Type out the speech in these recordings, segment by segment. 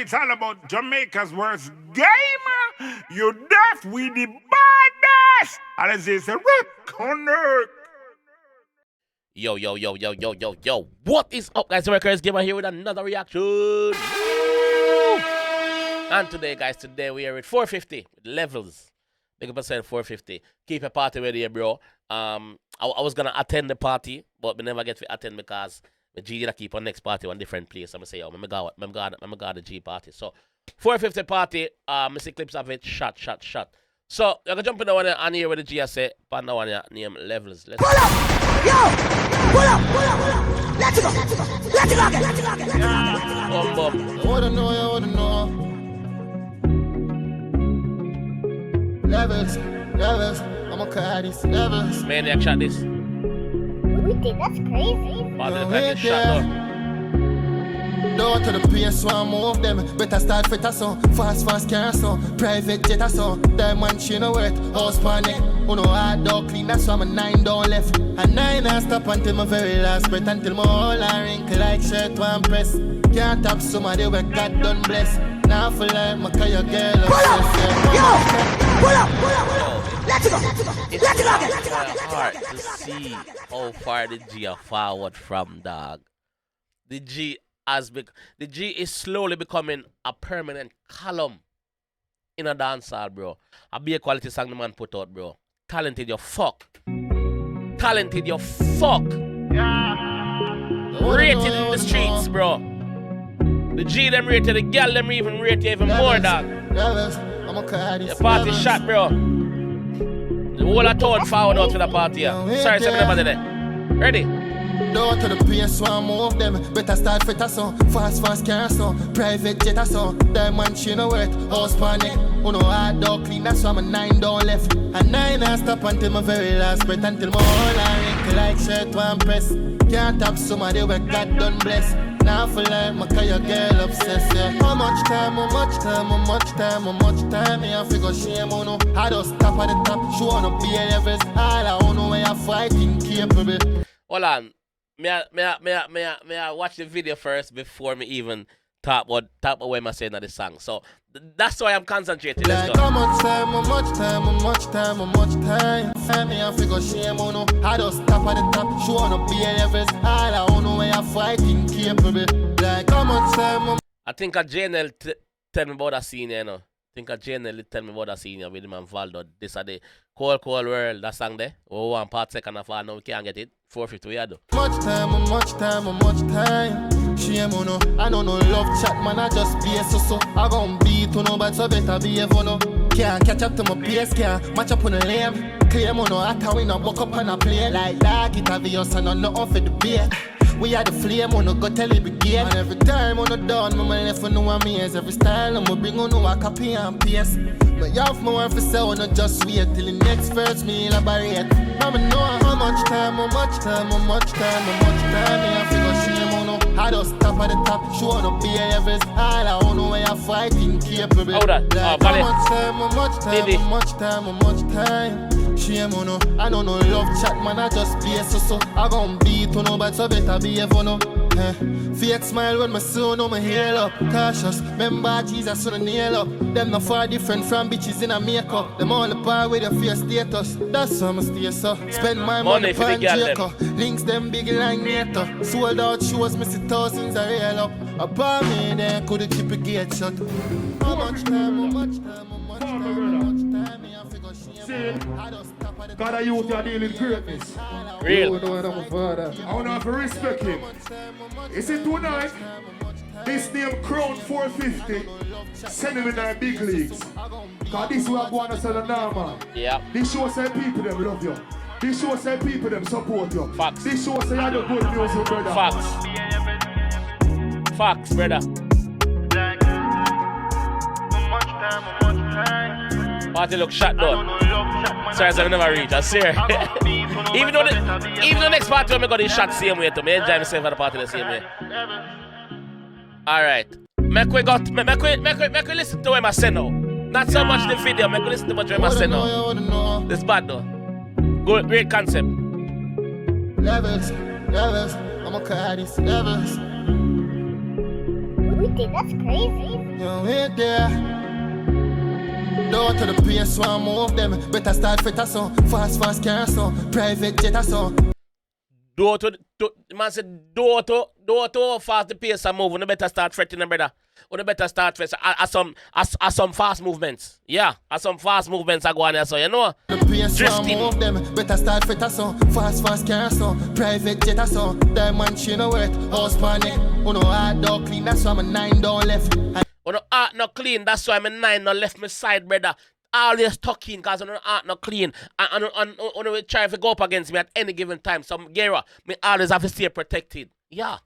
it's all about Jamaica's worst game. You deaf, we the baddest. And as they say, connect. Yo. What is up, guys? JAMAICA'S Gamer here with another reaction. Woo! And today, guys, we are at 450 with levels. Big up said 450. Keep a party ready here, bro. I was gonna attend the party, but we never get to attend because the G did keep on next party on different place. I'm gonna say, yo, I'm gonna the G party. So 450 party, I see clips of it, shot. So you're gonna jump in the one and here with the G I say, pan the one here, name levels. Let's pull up! Yo! Pull up! Let's go again. Boom. You wanna know. Levels, I'ma call this levels. Maniac shot this. Wicked, that's crazy. Party like shot though. Down to the place where I move them. Better start fit a song. Fast car song. Private jet a song. Diamond chain a worth. House panic. Uno hard dog clean. That's why I'm 9 down left. And 9 I stop until my very last breath. Until my whole I wrinkle like shirt one press. Can't tap somebody where God done bless. Now I feel like my your girl. Pull up! Let's go! It's hard to see how far the G are forward from, dog. The G is slowly becoming a permanent column in a dancehall, bro. A be a quality song the man put out, bro. Talented your fuck. Rated in the streets, bro. The G them rated, the girl them even rated even more, dog. The party shot, bro. The whole of town forward out to the party here. Sorry, somebody there. Ready? Down to the place where I move them. Better start fit a song. Fast car song. Private jet a song. Diamond chain a worth. House panic. Uno hard dog clean. That's why I'm 9 down left. And 9 I stop until my very last breath. Until my whole I wrinkle like shirt one press. Can't tap somebody where God done bless. Now I feel like my your girl obsessed, yeah. How much time, me I figure shame on no. I just top at the top, she wanna be a levels. All I wanna where you fighting capable. Hold on. May I watch the video first before me even talk about what I'm saying at the song. So that's why I'm concentrating. Let's like go. how much time. Me I figure shame on no. I just top at the top, she wanna be a levels. All I wanna where you fighting capable. Like how much time. I think a JNL tell me about that scene, you know. I think a JNL tell me about that scene with him and Valdo. This are the Cold World, that song there. Oh, one part second of all, now we can't get it. 450 we do. Much time. Shame on no. I don't know love chat, man. I just be a so. I gon' beat to no, but so better be a no. Can't catch up to my PS, can't match up on the lame. Claim on no, I can't win no buck up on a play. Like that, it have your son on no off at the beer. We are the flame, on no go tell it begin. And every time on the dawn, my left on no amaze. Every style, I'm bring on no a copy and paste. But you have more for sale, no just wait till the next first me elaborate. Mama know how much time, me I figure shame on no. I just top at the top, she wanna be a levels. All I wanna where you fighting capable. Hold on, like how much time. Shame on no. I don't know love chat, man. I just be a so. I gon' beat to no, but so better be a no. Fake smile when my son on my hair up. Cautious, remember Jesus on the nail up. Them not far different from bitches in a makeup. Them all the bar with your face status. That's how I stay so. Spend my money for Jacob. Links them big like NATO. Sold out shows, miss it thousands are real up. Upon me then could keep a gate shut. How much time, God, I use your dealing greatness. Real. I want to have to respect him. Is it tonight? This name Crown 450. Send him in the big leagues. Because this is what I want to sell a normal. Yeah. This show say people them love you. This show say people them support you. Facts. This show say you do good music, brother. Facts, brother. Party look shot though. Sorry, I never reach. I swear. even though the next party when I got this shot same way to me, enjoy myself at the party the same way. Alright. Make we listen to what I say now. Not so much the video, make we listen to what I say now. This bad though. Good, great concept. Levels, I'ma call this levels. 450, that's crazy. You wait there. Door to the place where I move them. Better start fit a song. Fast car song. Private jet a song. Door to man said door to how fast the pace are moving. You better start fretting them, brother. Or you better start fretting. Some fast movements. Yeah, some fast movements are going there, so you know. The place where I Drifting. move them. Better start fit a song. Fast car song. Private jet a song. Diamond chain no worth. House panic. Oh no, hard dog clean. That's why I'm a 9 down left. When the heart not clean, that's why my 9 not left my side, brother. Always talking because when the heart not clean. And when we try to go up against me at any given time, some Gera, me always have to stay protected. Yeah.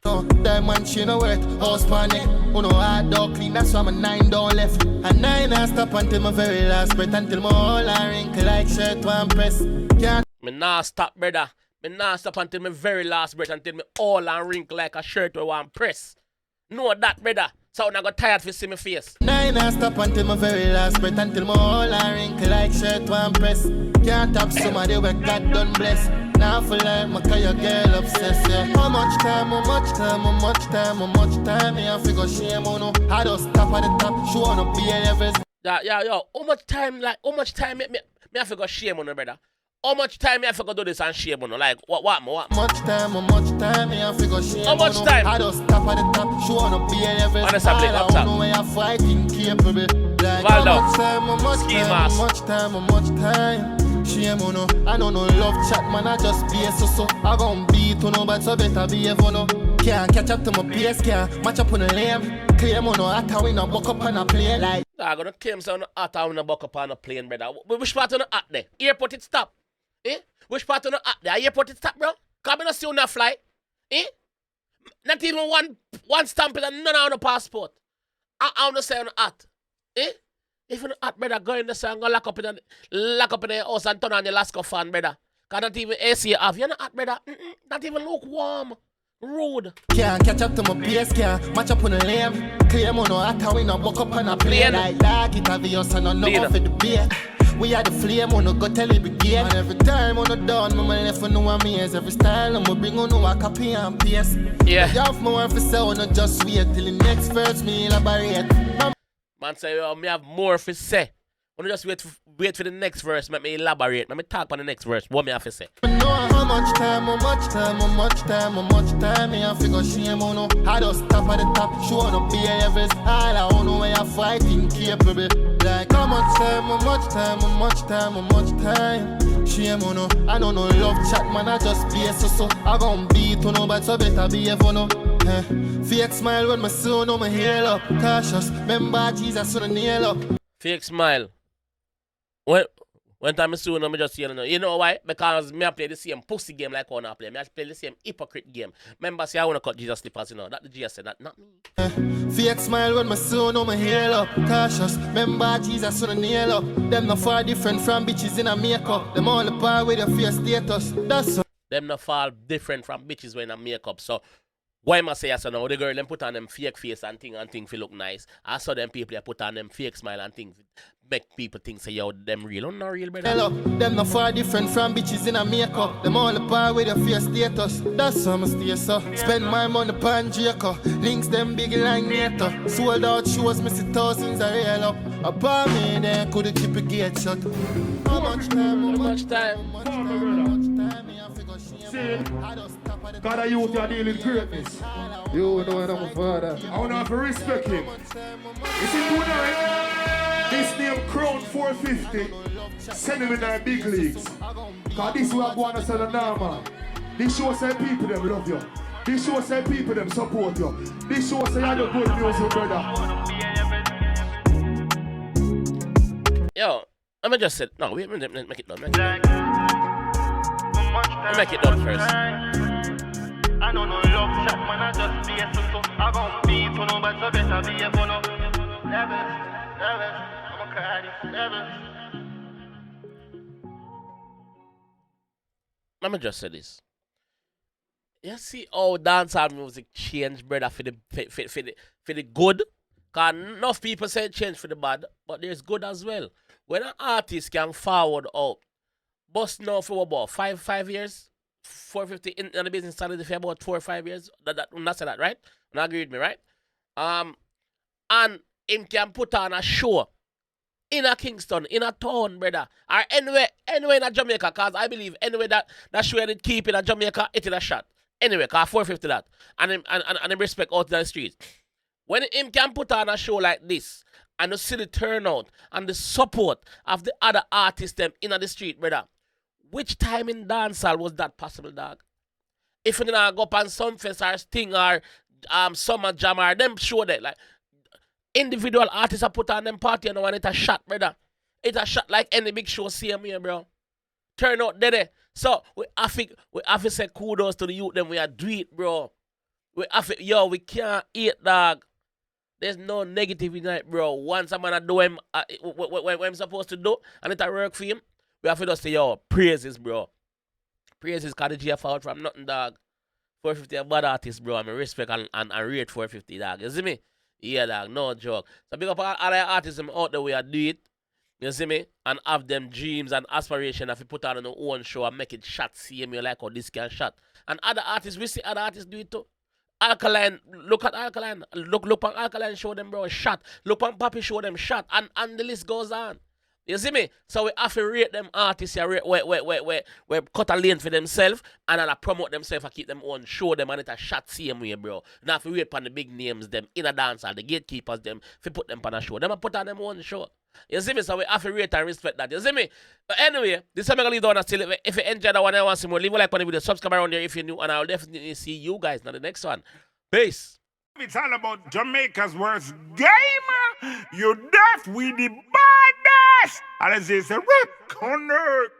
Diamond chain no worth. House panic. Oh no, hard dog clean. That's why I'm a 9 down left. And 9 I stop until my very last breath. Until my whole I wrinkle like shirt one press. Can't Me nah stop, brother. Me nah stop until my very last breath. Until me all and wrinkle like a shirt with one press. Know that, brother. So I got tired to see my face. 9 I stop until my very last breath. Until my whole I wrinkle like shirt one press. Can't tap somebody where God done bless. Now for life, my call your girl obsessed, yeah. How much time, me I figure shame on no. I just stop at the top, she wanna be a levels. Yeah, yo, how much time me have to go shame on her, brother? How much time me have to go do this and shame on her? Like, what? Much time, me I figure shame How on much no. time? I just stop at the top, she wanna be a levels. Honest, I play I laptop. don't know where you're fighting, capable. Like, Valdo. how much time. Shame on no. I don't know love chat, man, I just be a so. I gon' beat to no, but so better behave on no. Can't catch up to my PS, can't match up on the lame. Claim on no, I thought we no buck up on a plane. Like, I'm gonna claim some hot on the buck up on a plane, brother. Which part of the hot there? Airport it stop. Eh? Which part of the hot there? Airport it stop, bro? Come in a see on a flight. Eh? Not even one stamp and none on the passport. I wanna say on the hot. Eh? If you're not hot, brother, go in the sun, go lock up in the house and turn on your Lasco fan, brother. Cause not even AC you have. You're not hot, brother. Not even lukewarm. Rude. can't catch up to my PS, can't match up on the lame. Claim on no, I thought we no buck up on a plane. Like it have us and no off for the beer. We had the flame, on no go tell it begin. And every time on the dawn, my left for no amaze. Every style, I'ma bring on no a copy and paste. Yeah. You have more for say, no just wait till the next verse me elaborate. Man say, yo, me have more to say. When you just wait for the next verse, let me elaborate. Let me talk on the next verse. What me have to say? I know how much time, me I figure shame on no. I just stop at the top, she wanna be a levels. All I wanna where you're fighting, capable. Like how much time, shame on no. I don't know love chat, man, I just be a so. I gon' beat to no, but so better behave for no. Fake smile when my son on my heel up. Cautious, remember Jesus on the nail up. Fake smile. When time I soon, I'm just yelling. You know why? Because me I play the same pussy game like one I play. Me I play the same hypocrite game. Remember, say I wanna cut Jesus slippers, you know. That the Jesus said that, not me. Fake smile when my son on my heel up. Cautious, remember Jesus on the nail up. Them not far different from bitches in a makeup. Them all apart with your face status. That's Them not fall different from bitches when I makeup. So why must I say so now? The girl them put on them fake face and thing feel look nice. I saw them people put on them fake smile and things make people think say yo them real or not real, brother. hello, them not far different from bitches in a makeup. Them all apart with your face status. That's how I stay so. Spend my money on Jacob. Links them big like NATO. Sold out shows, me see thousands of real up. Upon me then could keep a gate shut. How much time? See, God, I youth are dealing greatness. You know what I'm a father. I want to have to respect him. You see, tonight, this name Crown 450, send him in the big leagues. Because this is what I'm going to say the normal. This show say people them love you. This show say people them support you. This show say you're the good music, brother. Yo, let me just say, no, wait, make it done. Make it done first. I don't know love chat, man, I just be a so. I gon' be for no, but so better be a for no. Levels, I'ma cry this, levels. Let me just say this. You see how dancehall music changed, brother, for the good? Because enough people say it changed for the bad, but there's good as well. When an artist can forward out, bust now for about 5 years, 450 in the business started for about 4 or 5 years. That's that, right? You agree with me, right? And him can put on a show in a Kingston, in a town, brother, or anywhere in a Jamaica, cause I believe anywhere that show did keep in a Jamaica, it is a shot. Anyway, cause 450 that. And him respect out in the streets. When him can put on a show like this, and you see the turnout and the support of the other artists them in the street, brother, which time in dancehall was that possible, dog? If you go up on some fest or Sting or Summer Jam or them show that, like, individual artists are put on them party and it's a shot, brother. It's a shot like any big show see here, bro. Turn out there. So we have to say kudos to the youth them. We are do it, bro. We can't eat, dog. There's no negative in it, bro. Once I'm gonna do him what I'm supposed to do and it work for him, we have to just say, yo, praises, bro. Praises cause the GF out from nothing, dog. 450 a bad artist, bro. I mean, respect and rate 450, dog. You see me? Yeah, dog, no joke. So big up all the artists out there, we are do it. You see me? And have them dreams and aspiration if you put on their own show and make it shot, see me like how this can shot. And other artists, we see other artists do it too. Alkaline, look at Alkaline. Look on Alkaline, show them, bro, shot. Look on Papi, show them shot. And the list goes on. You see me? So we have to rate them artists here, we cut a lane for themselves and then promote themselves and keep them on, show them and it's a shot same way, bro. Now if we wait for the big names, them in a dancer, the gatekeepers, them, if we put them on a show, them put on them own show. You see me? So we have to rate and respect that. You see me? But anyway, this time I'm going to leave down still. If you enjoyed that one and want to see more, leave a like on the video, subscribe around there if you're new, and I'll definitely see you guys in the next one. Peace. It's all about Jamaica's worst game. You deaf with the baddest. And it's a record.